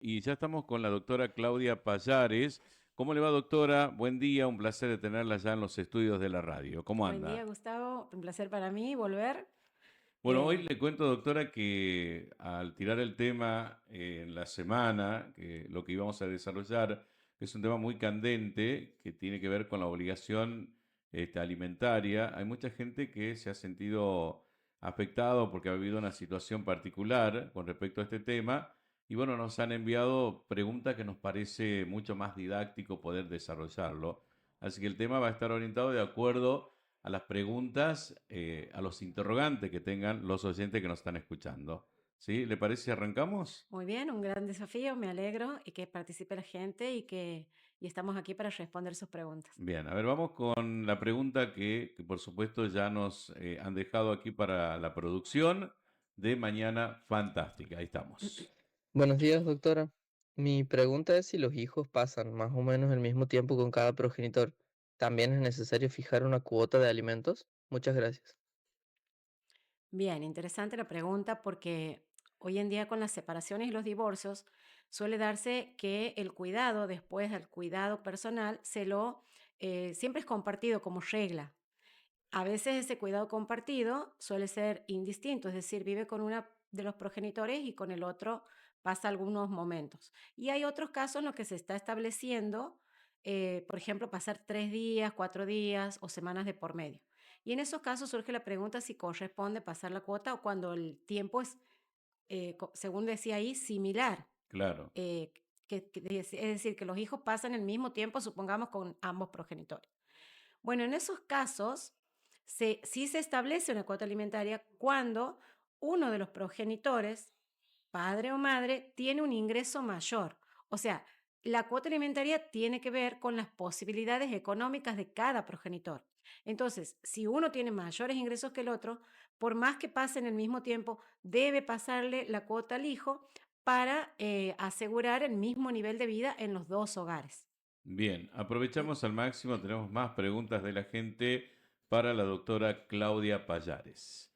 Y ya estamos con la doctora Claudia Payares. ¿Cómo le va, doctora? Buen día, un placer de tenerla ya en los estudios de la radio. ¿Cómo Buen día, anda? Gustavo. Un placer para mí volver. Bueno, hoy Eh, le cuento, doctora, que al tirar el tema en la semana, que lo que íbamos a desarrollar, que es un tema muy candente, que tiene que ver con la obligación alimentaria, hay mucha gente que se ha sentido afectado porque ha vivido una situación particular con respecto a este tema, y bueno, nos han enviado preguntas que nos parece mucho más didáctico poder desarrollarlo. Así que el tema va a estar orientado de acuerdo a las preguntas, a los interrogantes que tengan los oyentes que nos están escuchando. ¿Sí? ¿Le parece si arrancamos? Muy bien, un gran desafío. Me alegro y que participe la gente y estamos aquí para responder sus preguntas. Bien, a ver, vamos con la pregunta que por supuesto ya nos han dejado aquí para la producción de Mañana Fantástica. Ahí estamos. Buenos días, doctora. Mi pregunta es si los hijos pasan más o menos el mismo tiempo con cada progenitor. ¿También es necesario fijar una cuota de alimentos? Muchas gracias. Bien, interesante la pregunta porque hoy en día con las separaciones y los divorcios suele darse que el cuidado después del cuidado personal siempre es compartido como regla. A veces ese cuidado compartido suele ser indistinto, es decir, vive con una de los progenitores y con el otro pasa algunos momentos. Y hay otros casos en los que se está estableciendo, por ejemplo, pasar 3 días, 4 días o semanas de por medio. Y en esos casos surge la pregunta si corresponde pasar la cuota o cuando el tiempo es, según decía ahí, similar. Claro. eh, es decir, que los hijos pasan el mismo tiempo, supongamos, con ambos progenitores. Bueno, en esos casos sí se establece una cuota alimentaria cuando uno de los progenitores, padre o madre, tiene un ingreso mayor. O sea, la cuota alimentaria tiene que ver con las posibilidades económicas de cada progenitor. Entonces, si uno tiene mayores ingresos que el otro, por más que pasen el mismo tiempo, debe pasarle la cuota al hijo para asegurar el mismo nivel de vida en los dos hogares. Bien, aprovechamos al máximo, tenemos más preguntas de la gente para la doctora Claudia Payares.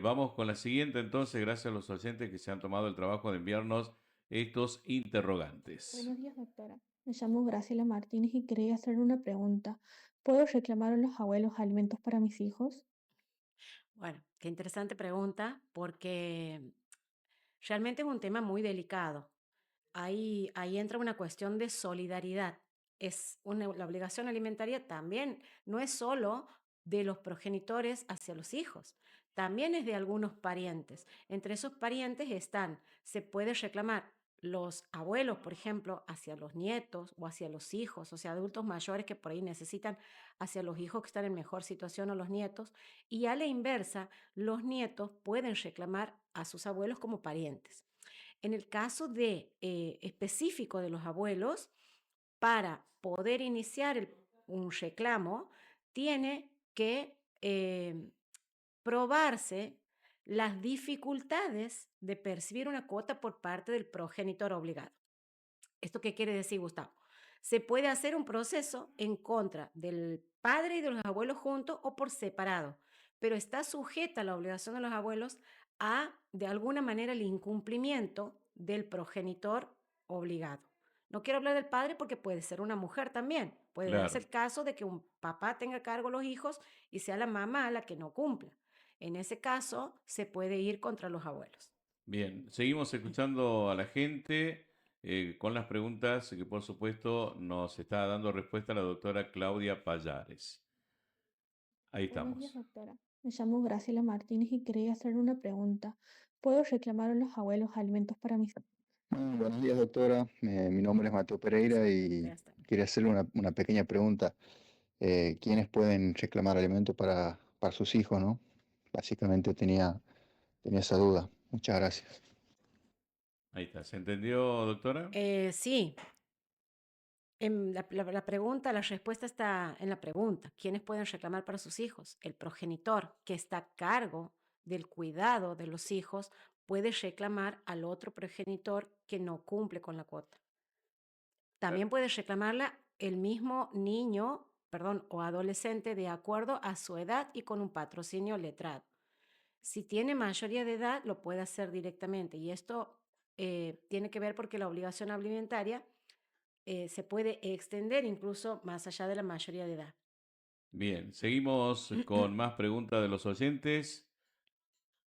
Vamos con la siguiente entonces, gracias a los oyentes que se han tomado el trabajo de enviarnos estos interrogantes. Buenos días, doctora. Me llamo Graciela Martínez y quería hacer una pregunta. ¿Puedo reclamar a los abuelos alimentos para mis hijos? Bueno, qué interesante pregunta, porque realmente es un tema muy delicado. Ahí entra una cuestión de solidaridad. La obligación alimentaria también no es solo de los progenitores hacia los hijos, también es de algunos parientes. Entre esos parientes se puede reclamar los abuelos, por ejemplo, hacia los nietos o hacia los hijos, o sea, adultos mayores que por ahí necesitan hacia los hijos que están en mejor situación o los nietos, y a la inversa, los nietos pueden reclamar a sus abuelos como parientes. En el caso específico de los abuelos, para poder iniciar un reclamo, tiene que probarse las dificultades de percibir una cuota por parte del progenitor obligado. ¿Esto qué quiere decir, Gustavo? Se puede hacer un proceso en contra del padre y de los abuelos juntos o por separado, pero está sujeta la obligación de los abuelos a, de alguna manera, el incumplimiento del progenitor obligado. No quiero hablar del padre porque puede ser una mujer también. Puede darse Claro. el caso de que un papá tenga a cargo los hijos y sea la mamá la que no cumpla. En ese caso, se puede ir contra los abuelos. Bien, seguimos escuchando a la gente con las preguntas que por supuesto nos está dando respuesta la doctora Claudia Payares. Ahí Buenos días, estamos. doctora. Me llamo Graciela Martínez y quería hacer una pregunta. ¿Puedo reclamar a los abuelos alimentos para mis hijos? Buenos días, doctora. Mi nombre es Mateo Pereira Ya y está. quería hacerle una pequeña pregunta. ¿Quiénes pueden reclamar alimentos para sus hijos, no? Básicamente tenía esa duda. Muchas gracias. Ahí está. ¿Se entendió, doctora? Sí, la pregunta, la respuesta está en la pregunta. ¿Quiénes pueden reclamar para sus hijos? El progenitor, que está a cargo del cuidado de los hijos, puede reclamar al otro progenitor que no cumple con la cuota. También puede reclamarla el mismo niño, perdón, o adolescente de acuerdo a su edad y con un patrocinio letrado. Si tiene mayoría de edad, lo puede hacer directamente y esto tiene que ver porque la obligación alimentaria se puede extender incluso más allá de la mayoría de edad. Bien, seguimos con más preguntas de los oyentes.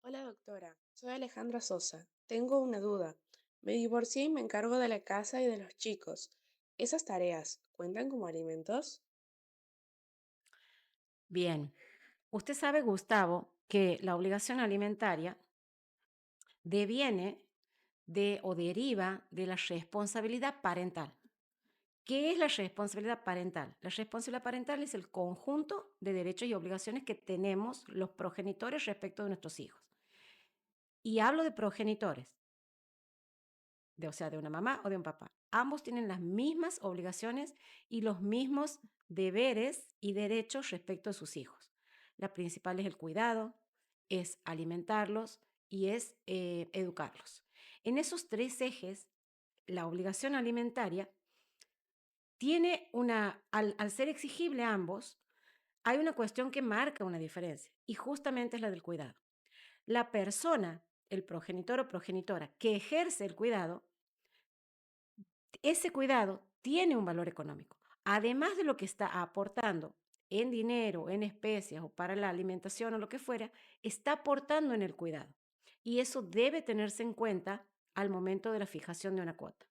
Hola doctora, soy Alejandra Sosa. Tengo una duda. Me divorcié y me encargo de la casa y de los chicos. ¿Esas tareas cuentan como alimentos? Bien, usted sabe, Gustavo, que la obligación alimentaria deviene de o deriva de la responsabilidad parental. ¿Qué es la responsabilidad parental? La responsabilidad parental es el conjunto de derechos y obligaciones que tenemos los progenitores respecto de nuestros hijos. Y hablo de progenitores, o sea, de una mamá o de un papá. Ambos tienen las mismas obligaciones y los mismos deberes y derechos respecto de sus hijos. La principal es el cuidado, es alimentarlos y es educarlos. En esos tres ejes, la obligación alimentaria tiene al ser exigible a ambos, hay una cuestión que marca una diferencia y justamente es la del cuidado. La persona, el progenitor o progenitora que ejerce el cuidado, ese cuidado tiene un valor económico. Además de lo que está aportando en dinero, en especias o para la alimentación o lo que fuera, está aportando en el cuidado. Y eso debe tenerse en cuenta al momento de la fijación de una cuota.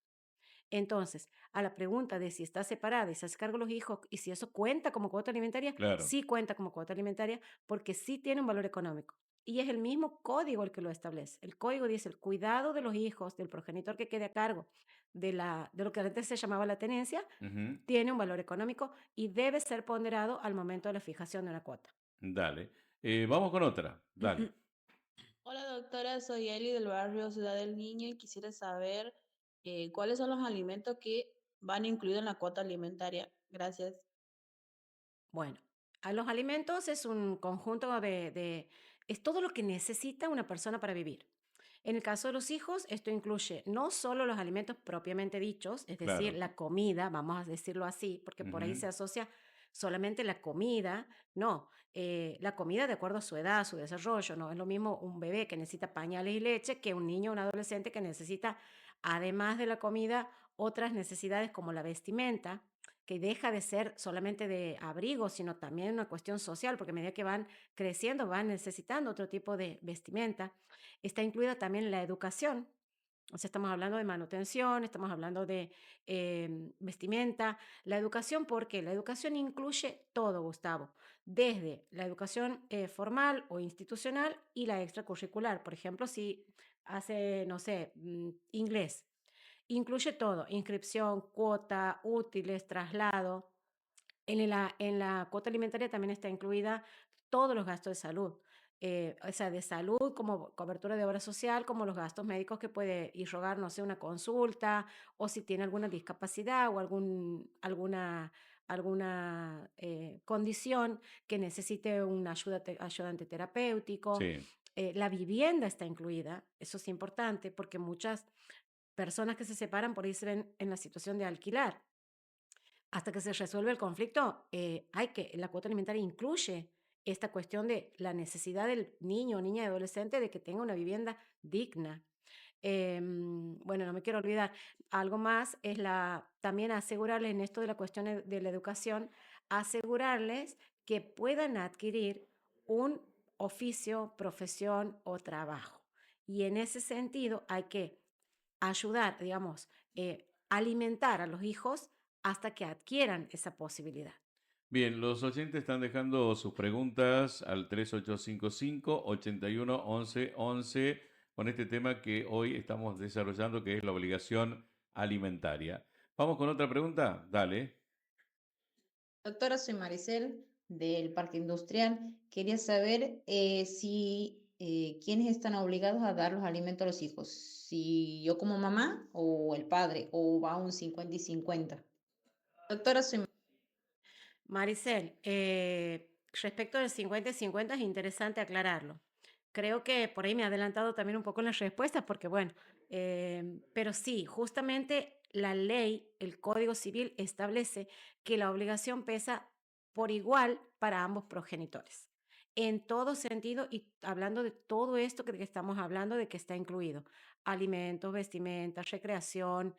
Entonces, a la pregunta de si está separada y se hace cargo de los hijos y si eso cuenta como cuota alimentaria, Claro. sí cuenta como cuota alimentaria porque sí tiene un valor económico. Y es el mismo código el que lo establece. El código dice el cuidado de los hijos del progenitor que quede a cargo de lo que antes se llamaba la tenencia, Ujú. tiene un valor económico y debe ser ponderado al momento de la fijación de una cuota. Dale. Vamos con otra. Dale. Hola doctora, soy Eli del barrio Ciudad del Niño y quisiera saber cuáles son los alimentos que van incluidos en la cuota alimentaria. Gracias. Bueno, a los alimentos es un conjunto es todo lo que necesita una persona para vivir. En el caso de los hijos, esto incluye no solo los alimentos propiamente dichos, es decir, Claro. la comida, vamos a decirlo así, porque por ahí Ujú. se asocia solamente la comida, no, la comida de acuerdo a su edad, a su desarrollo, no es lo mismo un bebé que necesita pañales y leche que un niño o un adolescente que necesita, además de la comida, otras necesidades como la vestimenta, que deja de ser solamente de abrigo, sino también una cuestión social, porque a medida que van creciendo van necesitando otro tipo de vestimenta. Está incluida también la educación, o sea, estamos hablando de manutención, estamos hablando de vestimenta. La educación, ¿por qué? La educación incluye todo, Gustavo, desde la educación formal o institucional y la extracurricular. Por ejemplo, si hace, no sé, inglés, incluye todo, inscripción, cuota, útiles, traslado. En la cuota alimentaria también está incluida todos los gastos de salud. O sea, de salud como cobertura de obra social, como los gastos médicos que puede ir rogar, no sé, una consulta, o si tiene alguna discapacidad o alguna condición que necesite un ayudante terapéutico. Sí. La vivienda está incluida, eso es importante porque muchas personas que se separan por ahí se ven en la situación de alquilar. Hasta que se resuelve el conflicto, la cuota alimentaria incluye esta cuestión de la necesidad del niño, niña y adolescente de que tenga una vivienda digna. Bueno, no me quiero olvidar, algo más es también asegurarles en esto de la cuestión de la educación, asegurarles que puedan adquirir un oficio, profesión o trabajo. Y en ese sentido hay que ayudar, digamos, alimentar a los hijos hasta que adquieran esa posibilidad. Bien, los oyentes están dejando sus preguntas al 3855-811111 con este tema que hoy estamos desarrollando, que es la obligación alimentaria. Vamos con otra pregunta. Dale. Doctora, soy Maricel del Parque Industrial. Quería saber si quiénes están obligados a dar los alimentos a los hijos, si yo como mamá o el padre, o va un 50 y 50. Doctora, soy Maricel, respecto del 50-50 es interesante aclararlo. Creo que por ahí me he adelantado también un poco en las respuestas porque bueno, pero sí, justamente la ley, el Código Civil establece que la obligación pesa por igual para ambos progenitores. en todo sentido y hablando de todo esto que estamos hablando de que está incluido. Alimentos, vestimenta, recreación,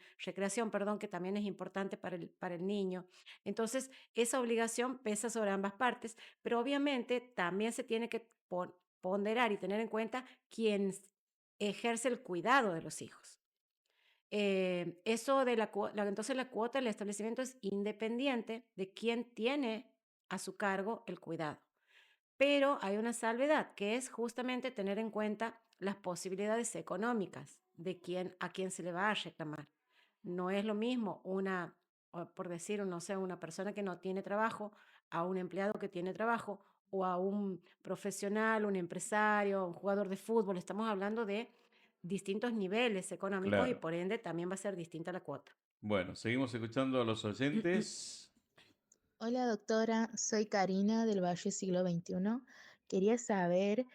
perdón, que también es importante para el niño. Entonces, esa obligación pesa sobre ambas partes, pero obviamente también se tiene que ponderar y tener en cuenta quién ejerce el cuidado de los hijos. Eso de entonces la cuota del establecimiento es independiente de quién tiene a su cargo el cuidado. Pero hay una salvedad, que es justamente tener en cuenta las posibilidades económicas de a quién se le va a reclamar. No es lo mismo por decir, no sé, una persona que no tiene trabajo, a un empleado que tiene trabajo, o a un profesional, un empresario, un jugador de fútbol. Estamos hablando de distintos niveles económicos y Claro. por ende también va a ser distinta la cuota. Bueno, seguimos escuchando a los oyentes. Hola doctora, soy Karina del Valle Siglo XXI. Quería saber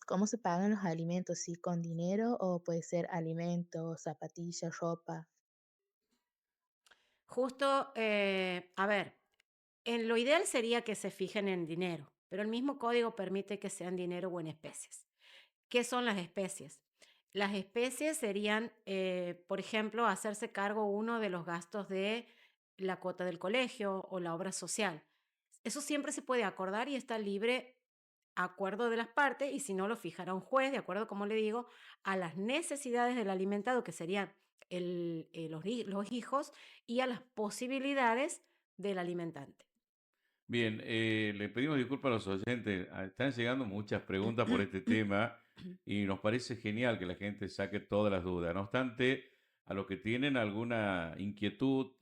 cómo se pagan los alimentos, si con dinero o puede ser alimentos, zapatillas, ropa. Justo, a ver, lo ideal sería que se fijen en dinero, pero el mismo código permite que sean dinero o en especies. ¿Qué son las especies? Las especies serían, por ejemplo, hacerse cargo uno de los gastos de la cuota del colegio o la obra social. Eso siempre se puede acordar y está libre acuerdo de las partes y si no lo fijará un juez, de acuerdo, como le digo, a las necesidades del alimentado, que serían los hijos, y a las posibilidades del alimentante. Bien, le pedimos disculpas a los oyentes. Están llegando muchas preguntas por este tema y nos parece genial que la gente saque todas las dudas. No obstante, a los que tienen alguna inquietud,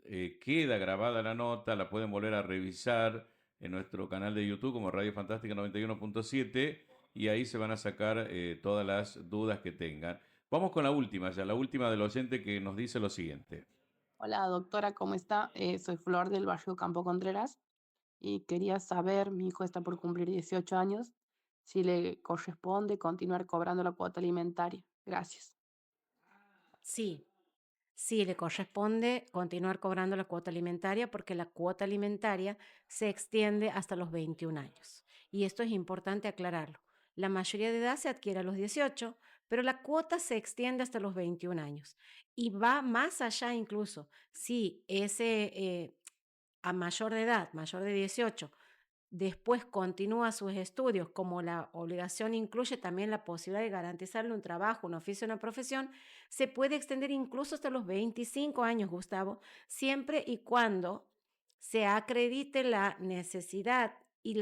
queda grabada la nota, la pueden volver a revisar en nuestro canal de YouTube como Radio Fantástica 91.7 y ahí se van a sacar todas las dudas que tengan. Vamos con la última, ya la última del oyente que nos dice lo siguiente. Hola doctora, ¿cómo está? Soy Flor del barrio Campo Contreras y quería saber, mi hijo está por cumplir 18 años, si le corresponde continuar cobrando la cuota alimentaria. Gracias. Sí, sí, le corresponde continuar cobrando la cuota alimentaria porque la cuota alimentaria se extiende hasta los 21 años. Y esto es importante aclararlo. La mayoría de edad se adquiere a los 18, pero la cuota se extiende hasta los 21 años. Y va más allá incluso. Si a mayor de edad, mayor de 18, después continúa sus estudios, como la obligación incluye también la posibilidad de garantizarle un trabajo, un oficio, una profesión, se puede extender incluso hasta los 25 años, Gustavo, siempre y cuando se acredite la necesidad y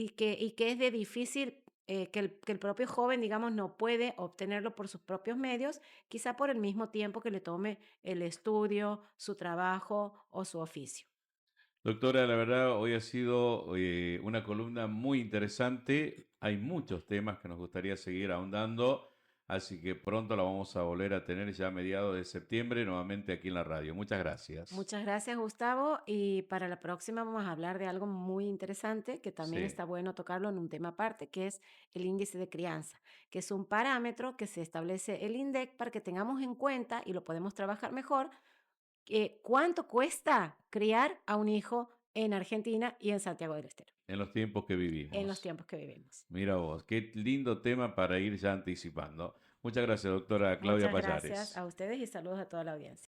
que es de difícil, que el propio joven, digamos, no puede obtenerlo por sus propios medios, quizá por el mismo tiempo que le tome el estudio, su trabajo o su oficio. Doctora, la verdad, hoy ha sido una columna muy interesante. Hay muchos temas que nos gustaría seguir ahondando, así que pronto la vamos a volver a tener ya a mediados de septiembre nuevamente aquí en la radio. Muchas gracias. Muchas gracias, Gustavo. Y para la próxima vamos a hablar de algo muy interesante que también Sí. está bueno tocarlo en un tema aparte, que es el índice de crianza, que es un parámetro que se establece el INDEC para que tengamos en cuenta y lo podemos trabajar mejor, cuánto cuesta criar a un hijo en Argentina y en Santiago del Estero, En los tiempos que en los vivimos. tiempos que vivimos. Mira vos, qué lindo tema para ir ya anticipando. Muchas gracias, doctora Claudia Muchas gracias Payares. a ustedes y saludos a toda la audiencia.